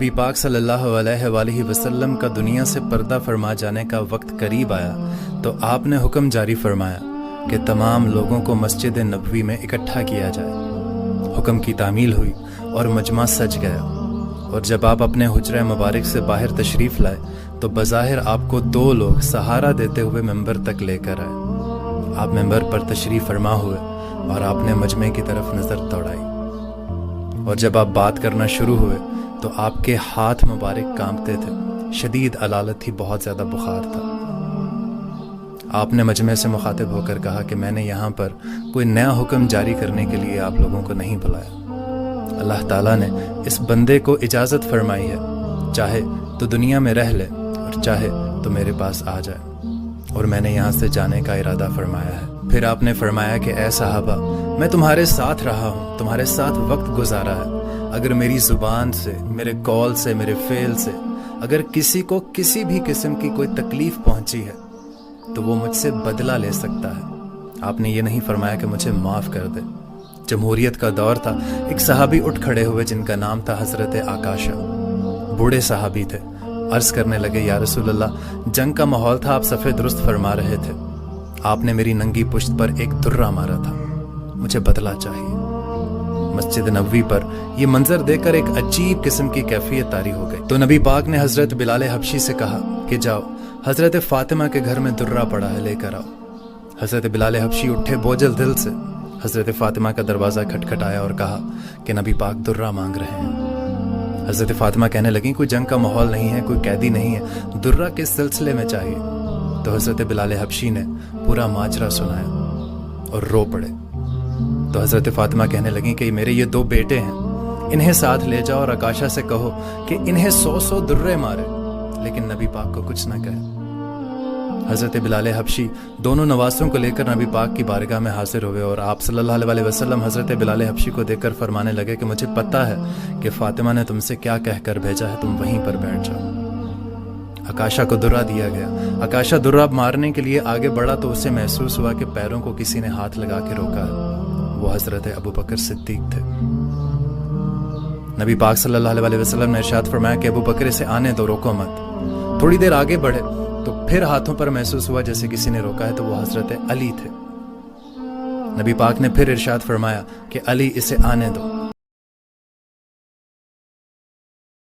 نبی پاک صلی اللہ علیہ وآلہ وسلم کا دنیا سے پردہ فرما جانے کا وقت قریب آیا تو آپ نے حکم جاری فرمایا کہ تمام لوگوں کو مسجد نبوی میں اکٹھا کیا جائے۔ حکم کی تعمیل ہوئی اور مجمع سج گیا، اور جب آپ اپنے حجرہ مبارک سے باہر تشریف لائے تو بظاہر آپ کو دو لوگ سہارا دیتے ہوئے ممبر تک لے کر آئے۔ آپ ممبر پر تشریف فرما ہوئے اور آپ نے مجمع کی طرف نظر دوڑائی، اور جب آپ بات کرنا شروع ہوئے تو آپ کے ہاتھ مبارک کانپتے تھے، شدید علالت تھی، بہت زیادہ بخار تھا۔ آپ نے مجمع سے مخاطب ہو کر کہا کہ میں نے یہاں پر کوئی نیا حکم جاری کرنے کے لیے آپ لوگوں کو نہیں بلایا۔ اللہ تعالیٰ نے اس بندے کو اجازت فرمائی ہے، چاہے تو دنیا میں رہ لے اور چاہے تو میرے پاس آ جائے، اور میں نے یہاں سے جانے کا ارادہ فرمایا ہے۔ پھر آپ نے فرمایا کہ اے صحابہ، میں تمہارے ساتھ رہا ہوں، تمہارے ساتھ وقت گزارا ہے، اگر میری زبان سے، میرے قول سے، میرے فعل سے اگر کسی کو کسی بھی قسم کی کوئی تکلیف پہنچی ہے تو وہ مجھ سے بدلہ لے سکتا ہے۔ آپ نے یہ نہیں فرمایا کہ مجھے معاف کر دے۔ جمہوریت کا دور تھا، ایک صحابی اٹھ کھڑے ہوئے جن کا نام تھا حضرت آکاشا، بوڑھے صحابی تھے۔ عرض کرنے لگے، یا رسول اللہ، جنگ کا ماحول تھا، آپ صفے درست فرما رہے تھے، آپ نے میری ننگی پشت پر ایک درہ مارا تھا، مجھے بدلہ چاہیے۔ مسجد نبوی پر یہ منظر دیکھ کر ایک عجیب قسم کی کیفیت طاری ہو گئی، تو نبی پاک نے حضرت بلال حبشی سے کہا کہ جاؤ، حضرت فاطمہ کے گھر میں درہ پڑا ہے، لے کر آؤ۔ حضرت بلال حبشی اٹھے بوجھل دل سے، حضرت فاطمہ کا دروازہ کھٹکھٹایا اور کہا کہ نبی پاک درہ مانگ رہے ہیں۔ حضرت فاطمہ کہنے لگیں، کوئی جنگ کا ماحول نہیں ہے، کوئی قیدی نہیں ہے، درہ کس سلسلے میں چاہیے؟ تو حضرت بلال حبشی نے پورا ماجرا سنایا اور رو پڑے۔ تو حضرت فاطمہ کہنے لگیں کہ میرے یہ دو بیٹے ہیں، انہیں ساتھ لے جاؤ اور آکاشا سے کہو کہ انہیں 100 درے مارے، لیکن نبی پاک کو کچھ نہ کہے۔ حضرت بلال حبشی دونوں نواسوں کو لے کر نبی پاک کی بارگاہ میں حاضر ہوئے، اور آپ صلی اللہ علیہ وسلم حضرت بلال حبشی کو دیکھ کر فرمانے لگے کہ مجھے پتہ ہے کہ فاطمہ نے تم سے کیا کہہ کر بھیجا ہے، تم وہیں پر بیٹھ جاؤ۔ آکاشا کو درہ دیا گیا۔ آکاشا درہ مارنے کے لیے آگے بڑھا تو اسے محسوس ہوا کہ پیروں کو کسی نے ہاتھ لگا کے روکا ہے۔ وہ حضرت ابو بکر صدیق تھے۔ نبی پاک صلی اللہ علیہ وسلم نے ارشاد فرمایا کہ ابو بکر اسے آنے دو، روکو مت۔ تھوڑی دیر آگے بڑھے تو پھر ہاتھوں پر محسوس ہوا جیسے کسی نے روکا ہے، تو وہ حضرت علی تھے۔ نبی پاک نے پھر ارشاد فرمایا کہ علی، اسے آنے دو۔